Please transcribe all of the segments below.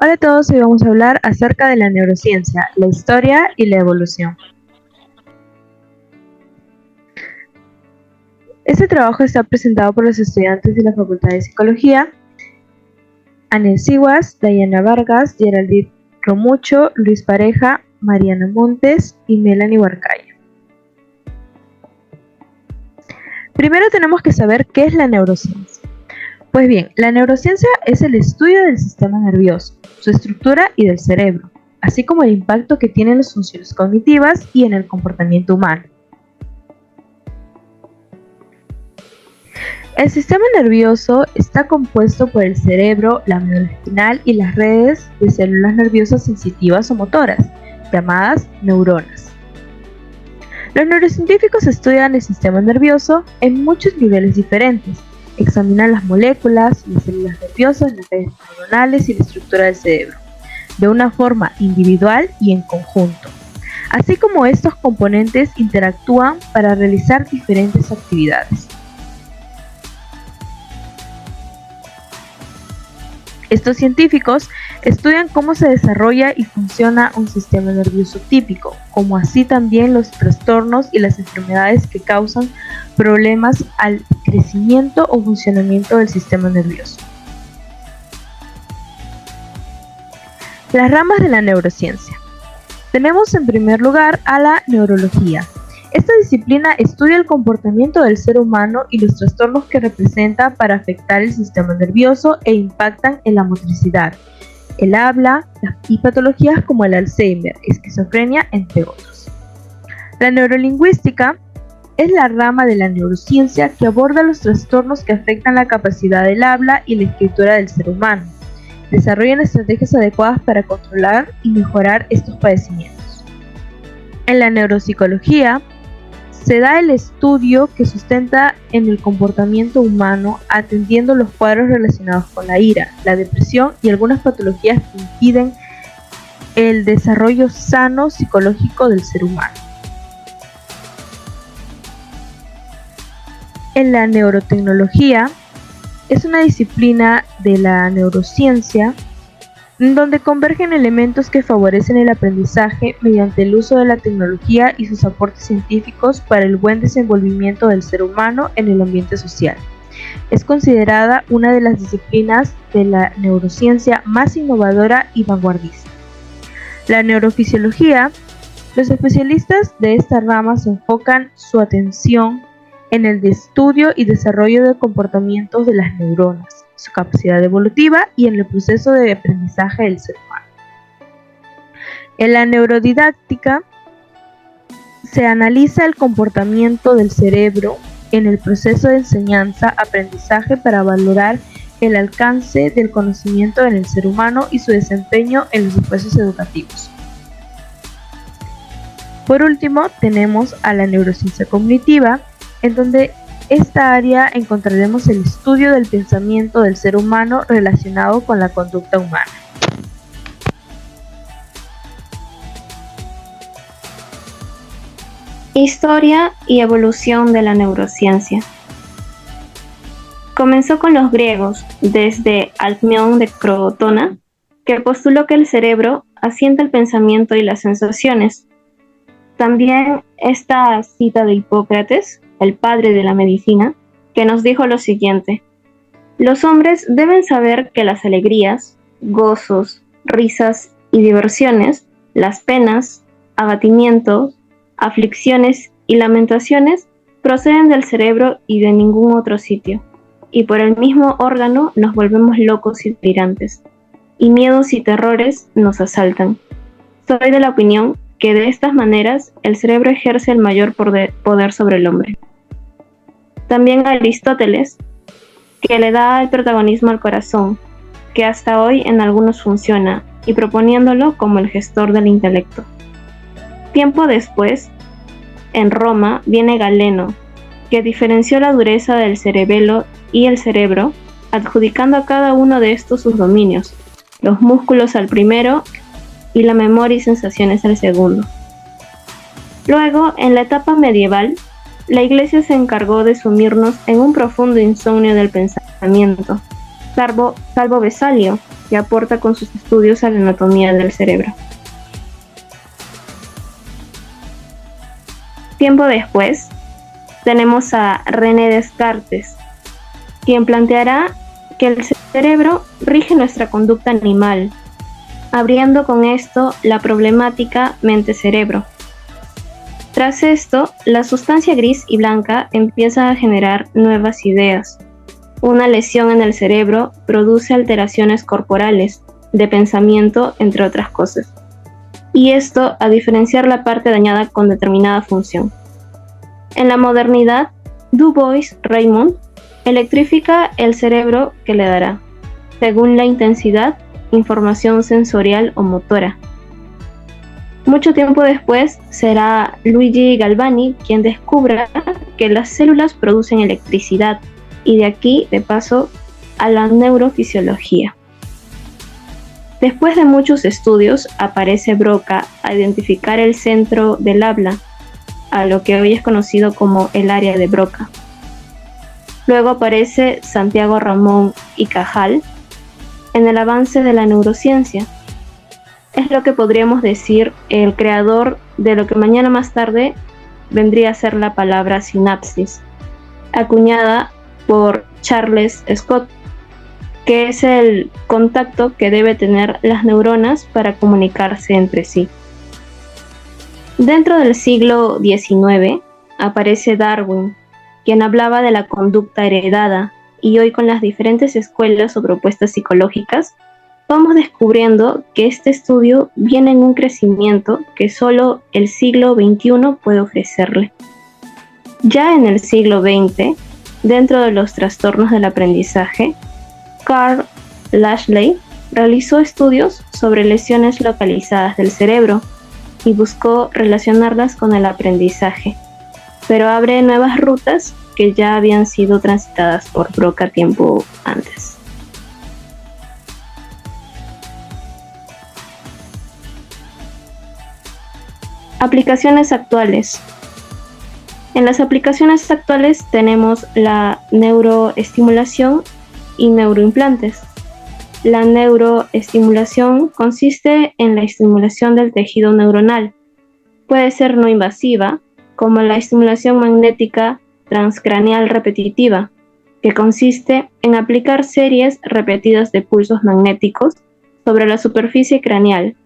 Hola a todos, hoy vamos a hablar acerca de la neurociencia, la historia y la evolución. Este trabajo está presentado por los estudiantes de la Facultad de Psicología, Anel Siwas, Dayana Vargas, Geraldine Romucho, Luis Pareja, Mariana Montes y Melanie Huarcaya. Primero tenemos que saber qué es la neurociencia. Pues bien, la neurociencia es el estudio del sistema nervioso, su estructura y del cerebro, así como el impacto que tiene en las funciones cognitivas y en el comportamiento humano. El sistema nervioso está compuesto por el cerebro, la médula espinal y las redes de células nerviosas sensitivas o motoras, llamadas neuronas. Los neurocientíficos estudian el sistema nervioso en muchos niveles diferentes. Examinan las moléculas, las células nerviosas, las redes neuronales y la estructura del cerebro, de una forma individual y en conjunto, así como estos componentes interactúan para realizar diferentes actividades. Estos científicos estudian cómo se desarrolla y funciona un sistema nervioso típico, como así también los trastornos y las enfermedades que causan problemas al crecimiento o funcionamiento del sistema nervioso. Las ramas de la neurociencia. Tenemos en primer lugar a la neurología. Esta disciplina estudia el comportamiento del ser humano y los trastornos que representa para afectar el sistema nervioso e impactan en la motricidad, el habla y patologías como el Alzheimer, esquizofrenia, entre otros. La neurolingüística es la rama de la neurociencia que aborda los trastornos que afectan la capacidad del habla y la escritura del ser humano. Desarrollan estrategias adecuadas para controlar y mejorar estos padecimientos. En la neuropsicología se da el estudio que sustenta en el comportamiento humano atendiendo los cuadros relacionados con la ira, la depresión y algunas patologías que impiden el desarrollo sano psicológico del ser humano. En la neurotecnología es una disciplina de la neurociencia donde convergen elementos que favorecen el aprendizaje mediante el uso de la tecnología y sus aportes científicos para el buen desenvolvimiento del ser humano en el ambiente social. Es considerada una de las disciplinas de la neurociencia más innovadora y vanguardista. La neurofisiología, los especialistas de esta rama se enfocan su atención en el estudio y desarrollo de comportamientos de las neuronas, su capacidad evolutiva y en el proceso de aprendizaje del ser humano. En la neurodidáctica se analiza el comportamiento del cerebro en el proceso de enseñanza-aprendizaje para valorar el alcance del conocimiento en el ser humano y su desempeño en los procesos educativos. Por último, tenemos a la neurociencia cognitiva, en donde esta área encontraremos el estudio del pensamiento del ser humano relacionado con la conducta humana. Historia y evolución de la neurociencia. Comenzó con los griegos, desde Alcmeón de Crotona, que postuló que el cerebro asienta el pensamiento y las sensaciones. También esta cita de Hipócrates, el padre de la medicina, que nos dijo lo siguiente: los hombres deben saber que las alegrías, gozos, risas y diversiones, las penas, abatimientos, aflicciones y lamentaciones proceden del cerebro y de ningún otro sitio, y por el mismo órgano nos volvemos locos y delirantes, y miedos y terrores nos asaltan. Soy de la opinión que de estas maneras el cerebro ejerce el mayor poder sobre el hombre. También Aristóteles, que le da el protagonismo al corazón, que hasta hoy en algunos funciona, y proponiéndolo como el gestor del intelecto. Tiempo después, en Roma, viene Galeno, que diferenció la dureza del cerebelo y el cerebro, adjudicando a cada uno de estos sus dominios, los músculos al primero y la memoria y sensaciones al segundo. Luego, en la etapa medieval, la Iglesia se encargó de sumirnos en un profundo insomnio del pensamiento, salvo Vesalio, que aporta con sus estudios a la anatomía del cerebro. Tiempo después, tenemos a René Descartes, quien planteará que el cerebro rige nuestra conducta animal, abriendo con esto la problemática mente-cerebro. Tras esto, la sustancia gris y blanca empieza a generar nuevas ideas. Una lesión en el cerebro produce alteraciones corporales, de pensamiento, entre otras cosas. Y esto a diferenciar la parte dañada con determinada función. En la modernidad, Du Bois-Reymond electrifica el cerebro que le dará, según la intensidad, información sensorial o motora. Mucho tiempo después será Luigi Galvani quien descubra que las células producen electricidad y de aquí, de paso, a la neurofisiología. Después de muchos estudios, aparece Broca a identificar el centro del habla, a lo que hoy es conocido como el área de Broca. Luego aparece Santiago Ramón y Cajal en el avance de la neurociencia. Es lo que podríamos decir el creador de lo que mañana más tarde vendría a ser la palabra sinapsis, acuñada por Charles Scott, que es el contacto que debe tener las neuronas para comunicarse entre sí. Dentro del siglo XIX aparece Darwin, quien hablaba de la conducta heredada, y hoy con las diferentes escuelas o propuestas psicológicas vamos descubriendo que este estudio viene en un crecimiento que solo el siglo XXI puede ofrecerle. Ya en el siglo XX, dentro de los trastornos del aprendizaje, Carl Lashley realizó estudios sobre lesiones localizadas del cerebro y buscó relacionarlas con el aprendizaje, pero abre nuevas rutas que ya habían sido transitadas por Broca tiempo antes. Aplicaciones actuales. En las aplicaciones actuales tenemos la neuroestimulación y neuroimplantes. La neuroestimulación consiste en la estimulación del tejido neuronal. Puede ser no invasiva, como la estimulación magnética transcraneal repetitiva, que consiste en aplicar series repetidas de pulsos magnéticos sobre la superficie craneal,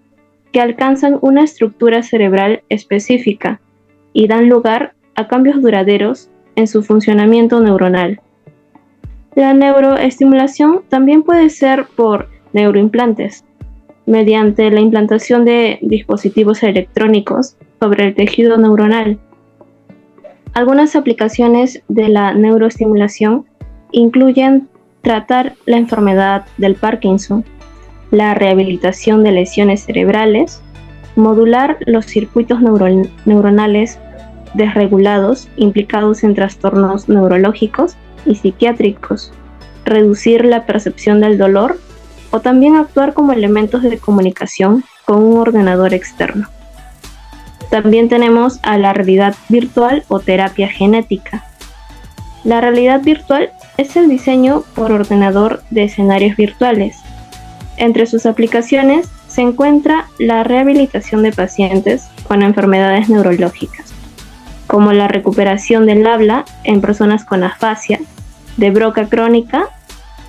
que alcanzan una estructura cerebral específica y dan lugar a cambios duraderos en su funcionamiento neuronal. La neuroestimulación también puede ser por neuroimplantes, mediante la implantación de dispositivos electrónicos sobre el tejido neuronal. Algunas aplicaciones de la neuroestimulación incluyen tratar la enfermedad del Parkinson, la rehabilitación de lesiones cerebrales, modular los circuitos neuronales desregulados implicados en trastornos neurológicos y psiquiátricos, reducir la percepción del dolor o también actuar como elementos de comunicación con un ordenador externo. También tenemos a la realidad virtual o terapia genética. La realidad virtual es el diseño por ordenador de escenarios virtuales. Entre sus aplicaciones se encuentra la rehabilitación de pacientes con enfermedades neurológicas, como la recuperación del habla en personas con afasia, de Broca crónica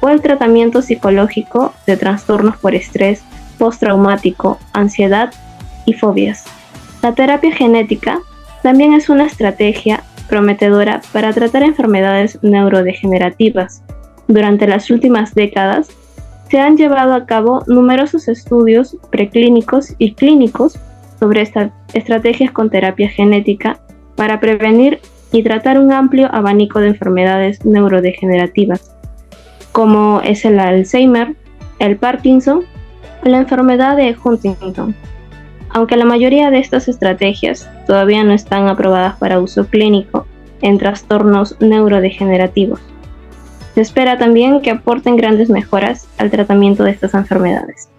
o el tratamiento psicológico de trastornos por estrés postraumático, ansiedad y fobias. La terapia genética también es una estrategia prometedora para tratar enfermedades neurodegenerativas. Durante las últimas décadas, se han llevado a cabo numerosos estudios preclínicos y clínicos sobre estas estrategias con terapia genética para prevenir y tratar un amplio abanico de enfermedades neurodegenerativas, como es el Alzheimer, el Parkinson o la enfermedad de Huntington. Aunque la mayoría de estas estrategias todavía no están aprobadas para uso clínico en trastornos neurodegenerativos, se espera también que aporten grandes mejoras al tratamiento de estas enfermedades.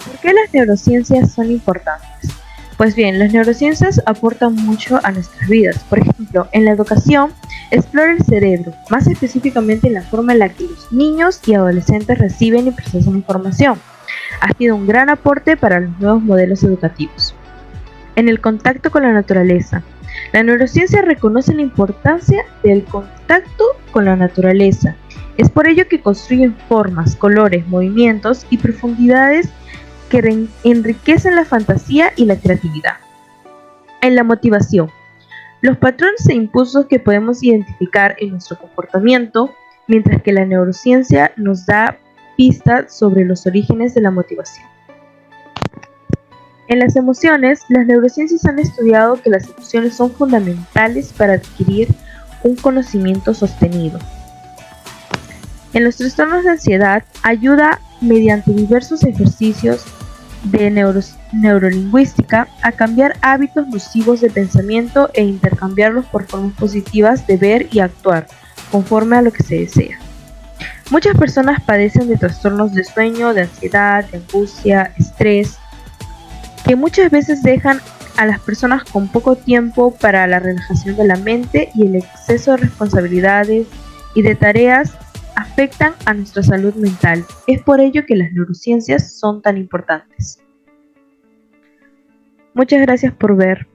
¿Por qué las neurociencias son importantes? Pues bien, las neurociencias aportan mucho a nuestras vidas. Por ejemplo, en la educación Explora el cerebro, más específicamente en la forma en la que los niños y adolescentes reciben y procesan información. Ha sido un gran aporte para los nuevos modelos educativos. En el contacto con la naturaleza. La neurociencia reconoce la importancia del contacto con la naturaleza. Es por ello que construyen formas, colores, movimientos y profundidades que enriquecen la fantasía y la creatividad. En la motivación. Los patrones e impulsos que podemos identificar en nuestro comportamiento, mientras que la neurociencia nos da pistas sobre los orígenes de la motivación. En las emociones, las neurociencias han estudiado que las emociones son fundamentales para adquirir un conocimiento sostenido. En los trastornos de ansiedad, ayuda mediante diversos ejercicios de neurolingüística a cambiar hábitos nocivos de pensamiento e intercambiarlos por formas positivas de ver y actuar, conforme a lo que se desea. Muchas personas padecen de trastornos de sueño, de ansiedad, de angustia, estrés, que muchas veces dejan a las personas con poco tiempo para la relajación de la mente, y el exceso de responsabilidades y de tareas afectan a nuestra salud mental. Es por ello que las neurociencias son tan importantes. Muchas gracias por ver.